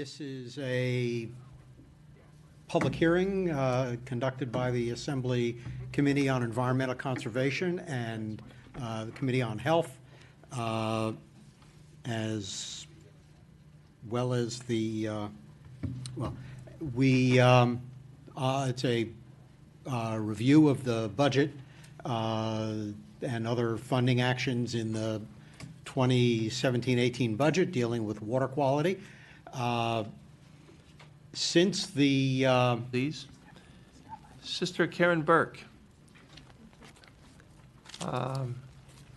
This is a public hearing conducted by the Assembly Committee on Environmental Conservation and the Committee on Health, as well as the, it's a review of the budget and other funding actions in the 2017-18 budget dealing with water quality. Since the Please. Sister Karen Burke,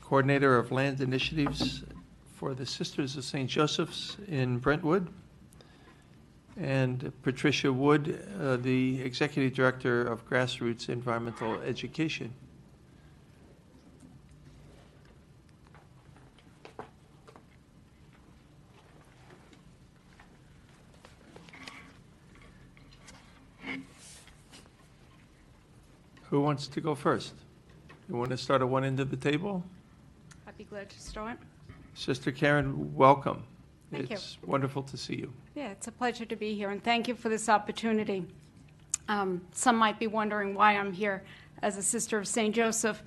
Coordinator of Land Initiatives for the Sisters of St. Joseph's in Brentwood, and Patricia Wood, the Executive Director of Grassroots Environmental Education. Who wants to go first? You want to start at one end of the table? I'd be glad to start. Sister Karen, welcome. Thank you. It's wonderful to see you. Yeah, it's a pleasure to be here, and thank you for this opportunity. Some might be wondering why I'm here as a Sister of St. Joseph.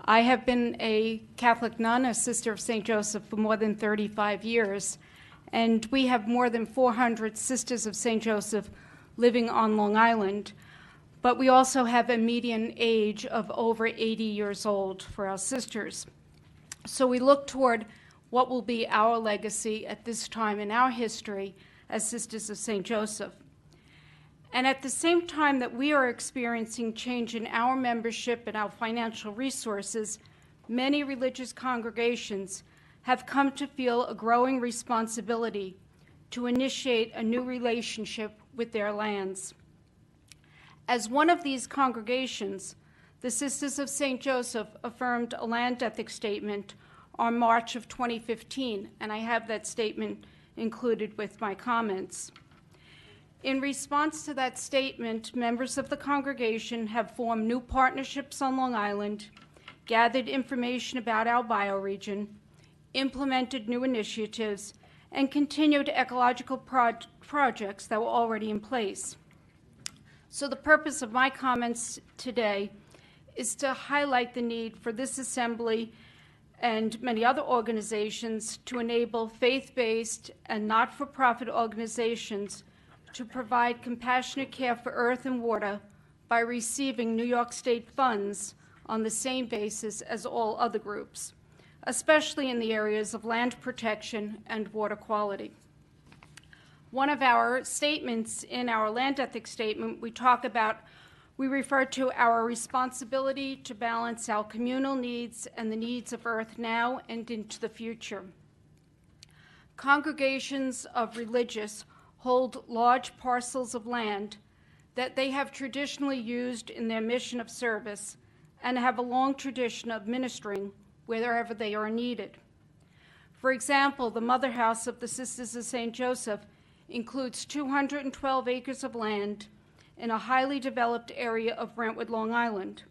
I have been a Catholic nun, a Sister of St. Joseph, for more than 35 years, and we have more than 400 Sisters of St. Joseph living on Long Island. But we also have a median age of over 80 years old for our sisters. So we look toward what will be our legacy at this time in our history as Sisters of St. Joseph. And at the same time that we are experiencing change in our membership and our financial resources, many religious congregations have come to feel a growing responsibility to initiate a new relationship with their lands. As one of these congregations, the Sisters of St. Joseph affirmed a land ethics statement on March of 2015, and I have that statement included with my comments. In response to that statement, members of the congregation have formed new partnerships on Long Island, gathered information about our bioregion, implemented new initiatives, and continued ecological projects that were already in place. So the purpose of my comments today is to highlight the need for this assembly and many other organizations to enable faith-based and not-for-profit organizations to provide compassionate care for earth and water by receiving New York State funds on the same basis as all other groups, especially in the areas of land protection and water quality. One of our statements in our land ethics statement, we refer to our responsibility to balance our communal needs and the needs of Earth now and into the future. Congregations of religious hold large parcels of land that they have traditionally used in their mission of service and have a long tradition of ministering wherever they are needed. For example, the Mother House of the Sisters of St. Joseph includes 212 acres of land in a highly developed area of Brentwood, Long Island.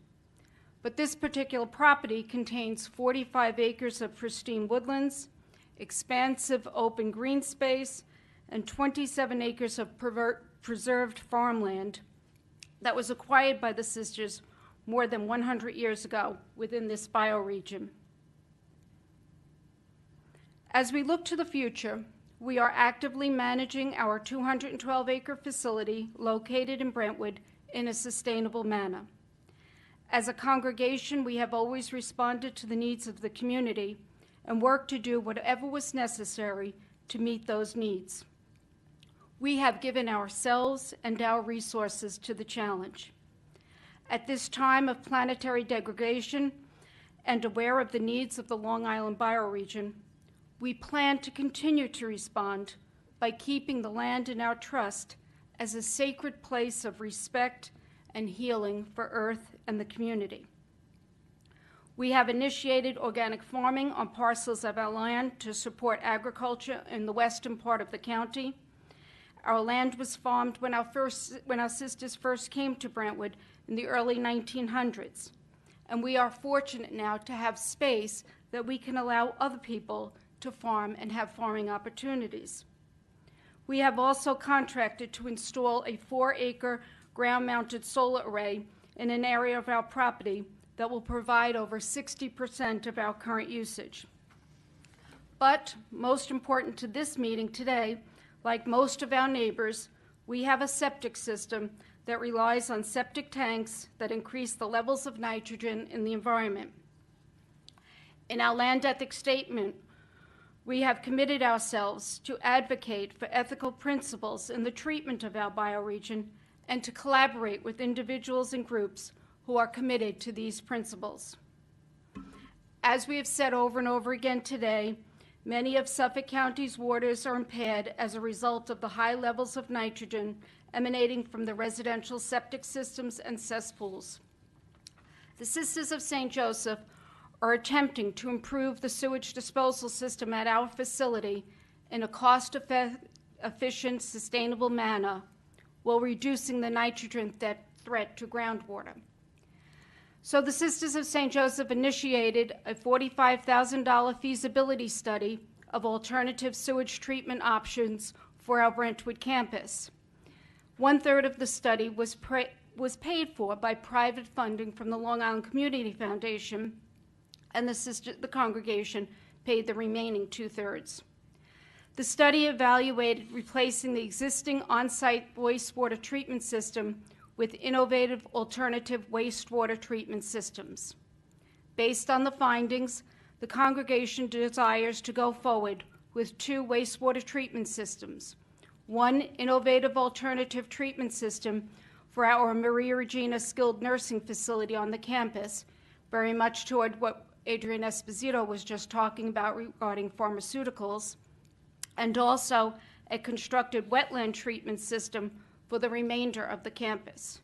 But this particular property contains 45 acres of pristine woodlands, expansive open green space, and 27 acres of preserved farmland that was acquired by the sisters more than 100 years ago within this bioregion. As we look to the future, we are actively managing our 212-acre facility located in Brentwood in a sustainable manner. As a congregation, we have always responded to the needs of the community and worked to do whatever was necessary to meet those needs. We have given ourselves and our resources to the challenge. At this time of planetary degradation and aware of the needs of the Long Island bioregion, we plan to continue to respond by keeping the land in our trust as a sacred place of respect and healing for Earth and the community. We have initiated organic farming on parcels of our land to support agriculture in the western part of the county. Our land was farmed when our sisters first came to Brentwood in the early 1900s, and we are fortunate now to have space that we can allow other people to farm and have farming opportunities. We have also contracted to install a 4-acre ground-mounted solar array in an area of our property that will provide over 60% of our current usage. But most important to this meeting today, like most of our neighbors, we have a septic system that relies on septic tanks that increase the levels of nitrogen in the environment. In our land ethics statement, we have committed ourselves to advocate for ethical principles in the treatment of our bioregion and to collaborate with individuals and groups who are committed to these principles. As we have said over and over again today, many of Suffolk County's waters are impaired as a result of the high levels of nitrogen emanating from the residential septic systems and cesspools. The Sisters of St. Joseph are attempting to improve the sewage disposal system at our facility in a cost-efficient, sustainable manner while reducing the nitrogen threat to groundwater. So the Sisters of St. Joseph initiated a $45,000 feasibility study of alternative sewage treatment options for our Brentwood campus. 1/3 of the study was paid for by private funding from the Long Island Community Foundation, and the congregation paid the remaining 2/3. The study evaluated replacing the existing on-site wastewater treatment system with innovative alternative wastewater treatment systems. Based on the findings, the congregation desires to go forward with 2 wastewater treatment systems, one innovative alternative treatment system for our Maria Regina skilled nursing facility on the campus, very much toward what Adrian Esposito was just talking about regarding pharmaceuticals, and also a constructed wetland treatment system for the remainder of the campus.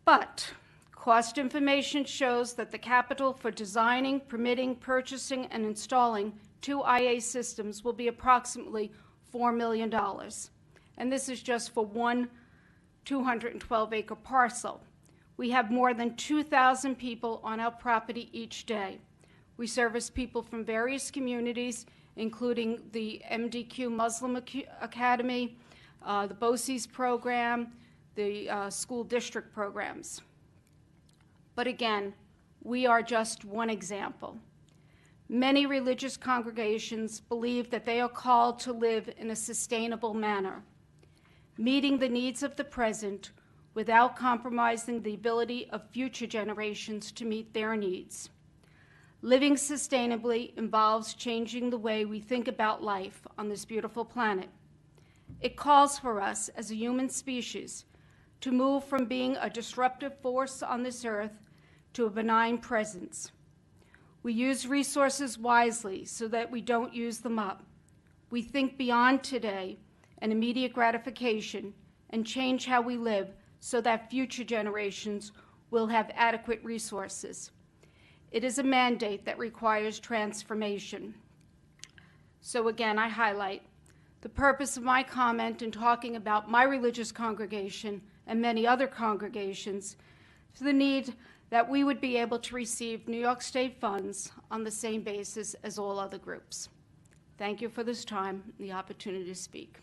But cost information shows that the capital for designing, permitting, purchasing, and installing 2 IA systems will be approximately $4 million. And this is just for one 212-acre parcel. We have more than 2,000 people on our property each day. We service people from various communities, including the MDQ Muslim Academy, the BOCES program, the school district programs. But again, we are just one example. Many religious congregations believe that they are called to live in a sustainable manner, meeting the needs of the present without compromising the ability of future generations to meet their needs. Living sustainably involves changing the way we think about life on this beautiful planet. It calls for us as a human species to move from being a disruptive force on this earth to a benign presence. We use resources wisely so that we don't use them up. We think beyond today and immediate gratification and change how we live so that future generations will have adequate resources. It is a mandate that requires transformation. So again, I highlight the purpose of my comment in talking about my religious congregation and many other congregations to the need that we would be able to receive New York State funds on the same basis as all other groups. Thank you for this time and the opportunity to speak.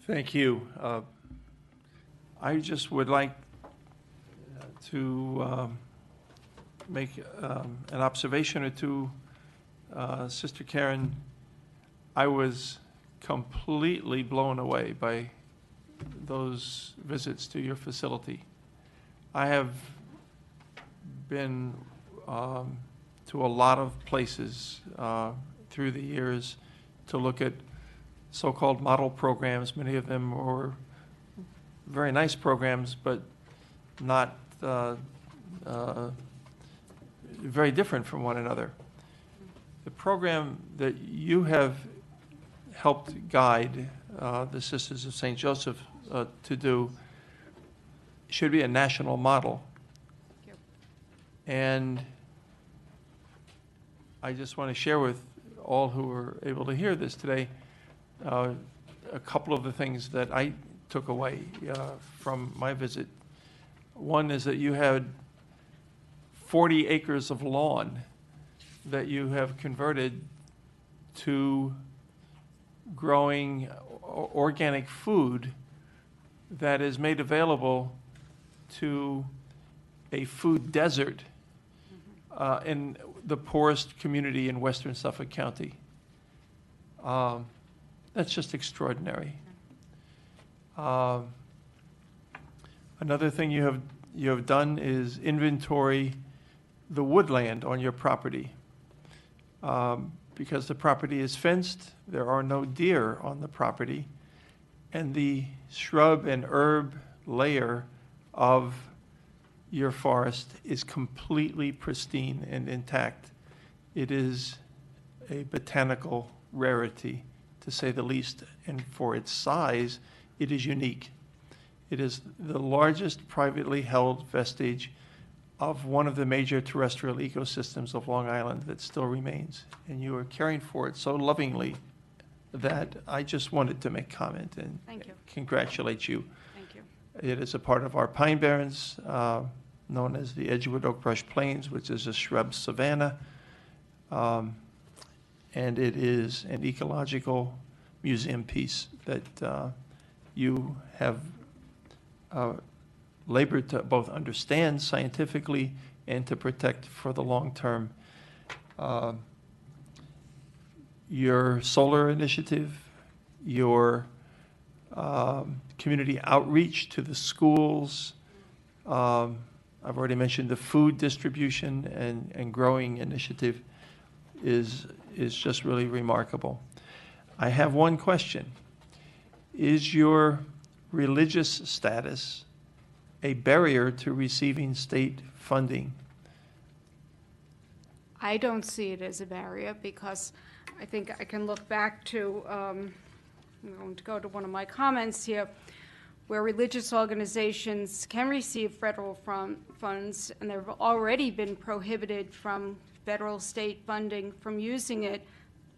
Thank you. I just would like to make an observation or two. Sister Karen, I was completely blown away by those visits to your facility. I have been to a lot of places through the years to look at so-called model programs. Many of them were very nice programs, but not very different from one another. The program that you have helped guide the Sisters of St. Joseph to do should be a national model. Thank you. And I just want to share with all who are able to hear this today a couple of the things that I took away from my visit. One is that you had 40 acres of lawn that you have converted to growing organic food that is made available to a food desert in the poorest community in western Suffolk County. That's just extraordinary. Another thing you have done is inventory the woodland on your property. Because the property is fenced, there are no deer on the property, and the shrub and herb layer of your forest is completely pristine and intact. It is a botanical rarity, to say the least, and for its size, it is unique. It is the largest privately held vestige of one of the major terrestrial ecosystems of Long Island that still remains. And you are caring for it so lovingly that I just wanted to make comment and Thank you. congratulate you. Thank you. It is a part of our pine barrens, known as the Edgewood Oak Brush Plains, which is a shrub savanna. And it is an ecological museum piece that you have labored to both understand scientifically and to protect for the long term. Your solar initiative, your community outreach to the schools, I've already mentioned the food distribution and growing initiative is just really remarkable. I have one question. Is your religious status a barrier to receiving state funding? I don't see it as a barrier because I think I can look back to, I'm going to go to one of my comments here, where religious organizations can receive federal funds, and they've already been prohibited from federal state funding from using it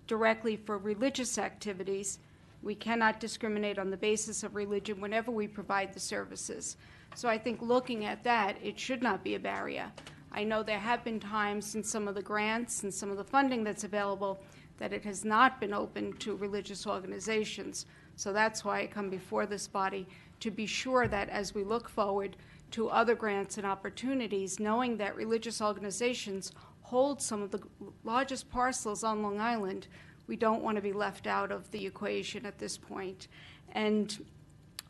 directly for religious activities. We cannot discriminate on the basis of religion whenever we provide the services. So I think looking at that, it should not be a barrier. I know there have been times in some of the grants and some of the funding that's available that it has not been open to religious organizations. So that's why I come before this body to be sure that as we look forward to other grants and opportunities, knowing that religious organizations hold some of the largest parcels on Long Island, we don't want to be left out of the equation at this point. And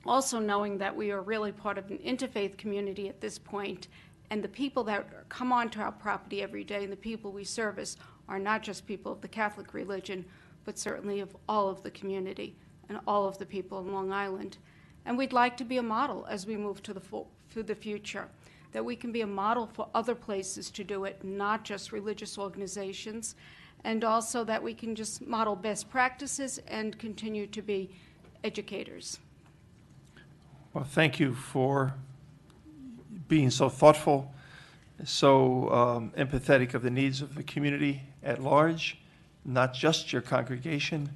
also knowing that we are really part of an interfaith community at this point, and the people that come onto our property every day and the people we service are not just people of the Catholic religion, but certainly of all of the community and all of the people in Long Island. And we'd like to be a model as we move to the future, that we can be a model for other places to do it, not just religious organizations, and also that we can just model best practices and continue to be educators. Well, thank you for being so thoughtful, so empathetic of the needs of the community at large, not just your congregation,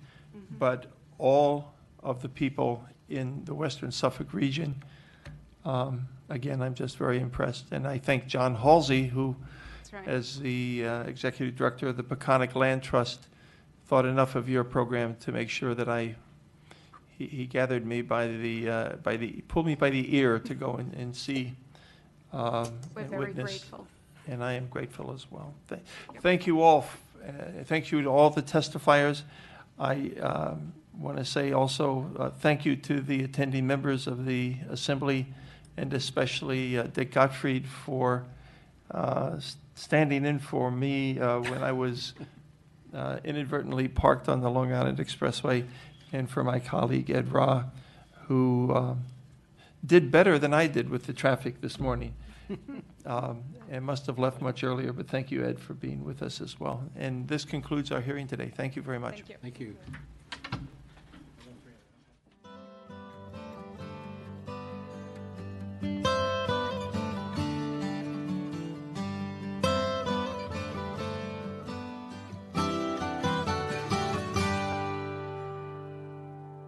but all of the people in the Western Suffolk region. Again, I'm just very impressed. And I thank John Halsey, who, That's right. as the executive director of the Peconic Land Trust, thought enough of your program to make sure that he gathered me pulled me by the ear to go and see We're and very witness. grateful. And I am grateful as well. Thank you all. Thank you to all the testifiers. I want to say also thank you to the attending members of the Assembly, and especially Dick Gottfried for standing in for me when I was inadvertently parked on the Long Island Expressway, and for my colleague Ed Ra, who did better than I did with the traffic this morning. And must have left much earlier, but thank you, Ed, for being with us as well. And this concludes our hearing today. Thank you very much. Thank you. Thank you.